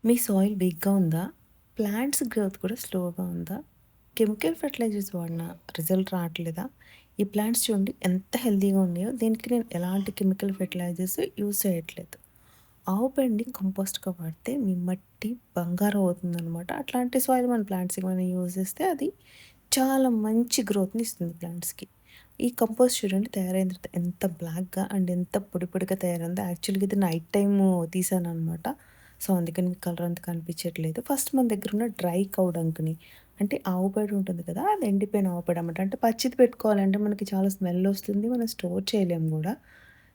మీ soil వీక్‌గా ఉందా? Plants growth కూడా స్లోగా ఉందా? కెమికల్ ఫెర్టిలైజర్స్ వాడినా రిజల్ట్ రావట్లేదా? ఈ ప్లాంట్స్ చూడండి ఎంత హెల్తీగా ఉన్నాయో, దీనికి నేను ఎలాంటి కెమికల్ ఫెర్టిలైజర్స్ యూజ్ చేయట్లేదు. ఆవు పెండి కంపోస్ట్‌గా వాడితే మీ మట్టి బంగారం అవుతుందనమాట. అట్లాంటి సాయిల్ మన ప్లాంట్స్‌కి మనం యూజ్ చేస్తే అది చాలా మంచి గ్రోత్‌ని ఇస్తుంది ప్లాంట్స్‌కి. ఈ కంపోస్ట్ చూడండి తయారైన తర్వాత ఎంత బ్లాక్‌గా అండ్ ఎంత పొడి పొడిగా తయారైందో. యాక్చువల్‌గా ఇది నైట్ టైము తీసాననమాట. సో, అందుకని మీకు కలర్ అంత కనిపించట్లేదు. ఫస్ట్ మన దగ్గరున్న డ్రై కౌ డంక్‌ని అంటే ఆవు పేడ ఉంటుంది కదా! అది ఎండిపోయిన ఆవు పేడ అనమాట. అంటే పచ్చిది పెట్టుకోవాలంటే మనకి చాలా స్మెల్ వస్తుంది. మనం స్టోర్ చేయలేము గూడా.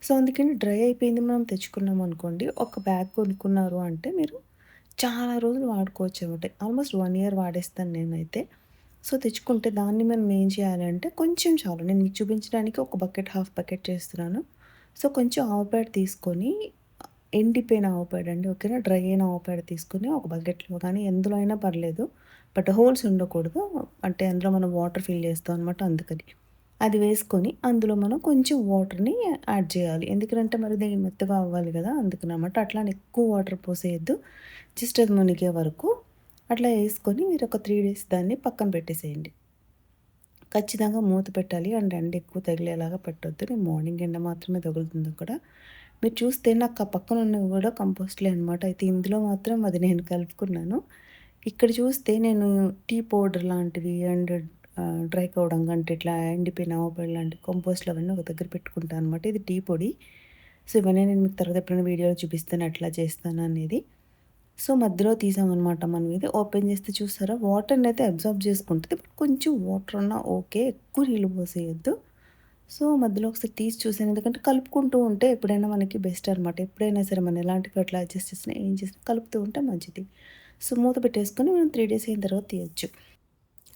సో, అందుకని డ్రై అయిపోయింది మనం తెచ్చుకున్నామనుకోండి, ఒక బ్యాగ్ కొనుక్కున్నారు అంటే మీరు చాలా రోజులు వాడుకోవచ్చనమాట. ఆల్మోస్ట్ 1 ఇయర్ వాడేస్తాను నేనైతే. సో, తెచ్చుకుంటే దాన్ని మనం ఏం చేయాలంటే కొంచెం చాలు. నేను మీకు చూపించడానికి ఒక బకెట్, హాఫ్ బకెట్ చేస్తున్నాను. సో, కొంచెం ఆవు పేడ తీసుకొని ఎండిపోయిన ఆవు పేడ అండి. ఓకేనా? డ్రై అయిన ఆవు పేడ తీసుకొని ఒక బకెట్‌లో గానీ ఎందులో అయినా పర్లేదు. బట్ హోల్స్ ఉండకూడదు. అంటే అందులో మనం వాటర్ ఫిల్ చేస్తాం అనమాట అందుకని. అది వేసుకొని అందులో మనం కొంచెం వాటర్‌ని యాడ్ చేయాలి. ఎందుకంటే మరి ఇది మెత్తగా అవ్వాలి గదా! అందుకనమాట. అట్లా అని ఎక్కువ వాటర్ పోసేయొద్దు. జస్ట్ అది మునిగే వరకు అట్లా యేసుకొని మీరు ఒక 3 డేస్ దాన్ని పక్కన పెట్టేసేయండి. ఖచ్చితంగా మూత పెట్టాలి. అండ్ ఎండ ఎక్కువ తగిలేలాగా పెట్టొద్దు. నేను మార్నింగ్ ఎండ మాత్రమే తగులుతుంది అక్కడ. మీరు చూస్తే నాకు ఆ పక్కన ఉన్నవి గూడా కంపోస్ట్‌లే అనమాట. అయితే ఇందులో మాత్రం అది నేను కలుపుకున్నాను. ఇక్కడ చూస్తే నేను టీ పౌడర్ లాంటివి అండ్ డ్రై కౌడంగ్ అంటే ఇట్లా ఎండిపోయిన ఆవుపేడ లాంటి కంపోస్ట్‌లు అవన్నీ ఒక దగ్గర పెట్టుకుంటాను అనమాట. ఇది టీ పొడి. సో, ఇవన్నీ నేను మీకు తర్వాత ఎప్పుడైనా వీడియోలో చూపిస్తాను ఎట్లా చేస్తాననేది. సో, మధ్యలో తీసామనమాట మనం ఇది. ఓపెన్ చేస్తే చూసారా వాటర్‌నయితే అబ్జార్బ్ చేసుకుంటది. బట్ కొంచెం వాటర్ ఉన్నా ఓకే. ఎక్కువ నీళ్ళు పోసేయొద్దు. సో, మధ్యలో ఒకసారి తీసి చూసాను. ఎందుకంటే కలుపుకుంటూ ఉంటే ఎప్పుడైనా మనకి బెస్ట్ అనమాట. ఎప్పుడైనా సరే మనం ఎలాంటి ఫెర్టిలైజర్స్ చేసినా, ఏం చేసినా కలుపుతూ ఉంటే మంచిది. సో, మూత పెట్టేసుకొని మనం 3 డేస్ అయిన తర్వాత తీయొచ్చు.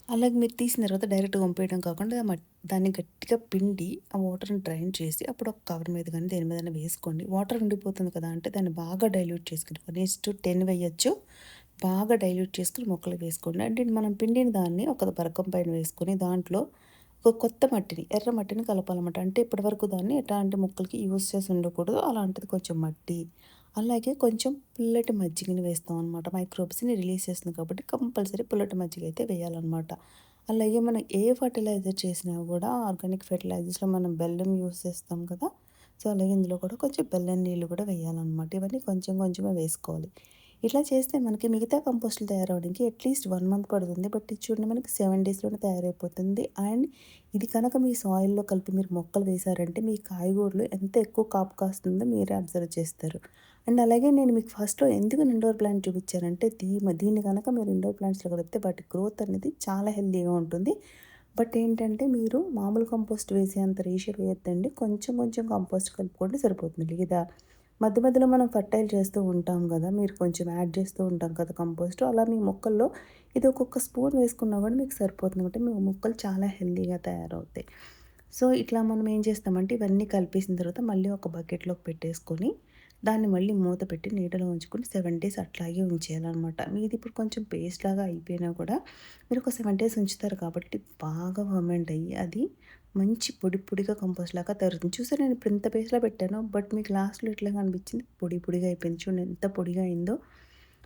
అలాగే మీరు తీసిన తర్వాత డైరెక్ట్‌గా వంపేయడం కాకుండా దాన్ని గట్టిగా పిండి, ఆ వాటర్‌ని డ్రైన్ చేసి, అప్పుడు ఒక కవర్ మీద గానీ, దేని మీదైనా వేసుకోండి. వాటర్ ఉండిపోతుంది కదా! అంటే దాన్ని బాగా డైల్యూట్ చేసుకొని 1:10 వేయొచ్చు. బాగా డైల్యూట్ చేసుకొని మొక్కలకు వేసుకోండి. అంటే మనం పిండిన దాన్ని ఒక బరకం పైన వేసుకొని, దాంట్లో ఒక కొత్త మట్టిని, ఎర్ర మట్టిని కలపాలన్నమాట. అంటే ఇప్పటివరకు దాన్ని ఎట్లాంటి మొక్కలకి యూజ్ చేసి ఉండకూడదు. అలాంటిది కొంచెం మట్టి, అలాగే కొంచెం పుల్లటి మజ్జిగని వేస్తామనమాట. మైక్రోబ్స్‌ని రిలీజ్ చేస్తుంది కాబట్టి కంపల్సరీ పుల్లటి మజ్జిగ అయితే వేయాలనమాట. అలాగే మనం ఏ ఫర్టిలైజర్ చేసినా గూడా ఆర్గానిక్ ఫెర్టిలైజర్స్‌లో మనం బెల్లం యూజ్ చేస్తాం కదా! సో, అలాగే ఇందులో కూడా కొంచెం బెల్లం నీళ్ళు కూడా వేయాలనమాట. ఇవన్నీ కొంచెం కొంచెమే వేసుకోవాలి. ఇట్లా చేస్తే మనకి మిగతా కంపోస్టులు తయారవ్వడానికి అట్‌లీస్ట్ 1 మంత్ పడుతుంది. బట్ ఇది చూడండి మనకి 7 డేస్‌లోనే తయారైపోతుంది. అండ్ ఇది కనుక మీ సాయిల్‌లో కలిపి మీరు మొక్కలు వేశారంటే మీ కాయగూరలు ఎంత ఎక్కువ కాపు కాస్తుందో మీరే అబ్జర్వ్ చేస్తారు. అండ్ అలాగే నేను మీకు ఫస్ట్‌లో ఎందుకు ఇండోర్ ప్లాంట్ చూపించానంటే దీన్ని గనక మీరు ఇండోర్ ప్లాంట్స్‌లో కలిపితే వాటి గ్రోత్ అనేది చాలా హెల్తీగా ఉంటుంది. బట్ ఏంటంటే మీరు మామూలు కంపోస్ట్ వేసేంత రేషియో వేయొద్దండి. కొంచెం కొంచెం కంపోస్ట్ కలుపుకోండి సరిపోతుంది. లేదా మధ్య మధ్యలో మనం ఫర్టైల్ చేస్తూ ఉంటాం గదా! మీరు కొంచెం యాడ్ చేస్తూ ఉంటాం కదా కంపోస్ట్. అలా మీ మొక్కల్లో ఇది ఒక్కొక్క స్పూన్ వేసుకున్నా గూడా మీకు సరిపోతుందన్నమాట. మీ మొక్కలు చాలా హెల్తీగా తయారవుతాయి. సో, ఇట్లా మనం ఏం చేస్తామంటే ఇవన్నీ కలిపేసిన తర్వాత మళ్ళీ ఒక బకెట్‌లోకి పెట్టేసుకొని, దాన్ని మళ్ళీ మూత పెట్టి నీడలో ఉంచుకొని 7 డేస్ అట్లాగే ఉంచేయాలనమాట. మీది ఇప్పుడు కొంచెం పేస్ట్ లాగా అయిపోయినా కూడా మీరు ఒక 7 డేస్ ఉంచుతారు కాబట్టి బాగా ఫర్మెంట్ అయ్యి అది మంచి పొడి పొడిగా కంపోస్ట్ లాగా తయారవుతుంది. చూసారా నేను ఇప్పుడు ఇంత పేస్ట్‌లా పెట్టాను. బట్ మీకు లాస్ట్‌లో ఎట్లాగా అనిపించింది పొడి పొడిగా అయిపోయింది. చూడండి ఎంత పొడిగా అయిందో.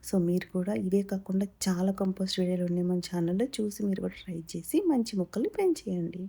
సో, మీరు కూడా ఇవే కాకుండా చాలా కంపోస్ట్ వీడియోలు ఉన్నాయి మన ఛానల్‌లో. చూసి మీరు కూడా ట్రై చేసి మంచి మొక్కల్ని పెంచేయండి.